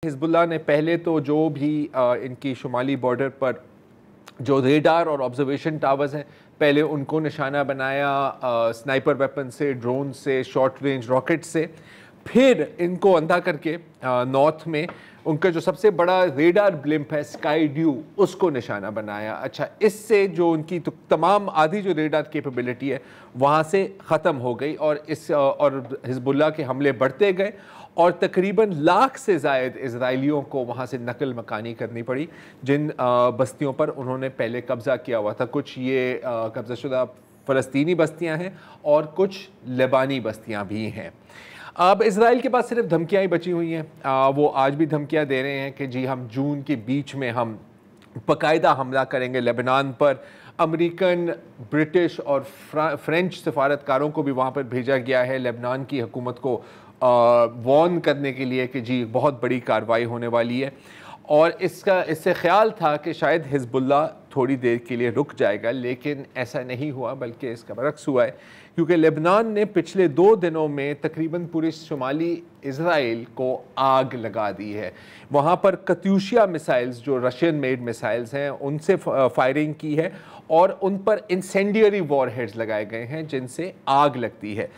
Hezbollah ने पहले तो जो भी इनकी शुमाली बॉर्डर पर जो रेडार और ऑब्जर्वेशन टावर्स हैं, पहले उनको निशाना बनाया स्नाइपर वेपन से, ड्रोन से, शॉर्ट रेंज रॉकेट से। फिर इनको अंधा करके नॉर्थ में उनका जो सबसे बड़ा रेडार ब्लिम्प है स्काई ड्यू, उसको निशाना बनाया। अच्छा, इससे जो उनकी तो तमाम आधी जो रेडार कैपेबिलिटी है वहाँ से ख़त्म हो गई और हिज़्बुल्लाह के हमले बढ़ते गए और तकरीबन 1 लाख से ज़ायद इज़राइलियों को वहाँ से नकल मकानी करनी पड़ी, जिन बस्तियों पर उन्होंने पहले कब्ज़ा किया हुआ था। कुछ ये कब्ज़ाशुदा फ़लस्तीनी बस्तियाँ हैं और कुछ लेबानी बस्तियाँ भी हैं। अब इज़राइल के पास सिर्फ धमकियाँ ही बची हुई हैं। वो आज भी धमकियाँ दे रहे हैं कि जी हम जून के बीच में हम बाकायदा हमला करेंगे लेबनान पर। अमेरिकन, ब्रिटिश और फ्रेंच सफारतकारों को भी वहाँ पर भेजा गया है लेबनान की हुकूमत को वार्न करने के लिए कि जी बहुत बड़ी कार्रवाई होने वाली है। और इससे ख्याल था कि शायद हिज़्बुल्लाह थोड़ी देर के लिए रुक जाएगा, लेकिन ऐसा नहीं हुआ, बल्कि इसका बरक्स हुआ है, क्योंकि लेबनान ने पिछले 2 दिनों में तकरीबन पूरे शुमाली इज़राइल को आग लगा दी है। वहाँ पर कत्यूशिया मिसाइल्स, जो रशियन मेड मिसाइल्स हैं, उनसे फायरिंग की है और उन पर इंसेंडियरी वॉरहेड्स लगाए गए हैं जिनसे आग लगती है।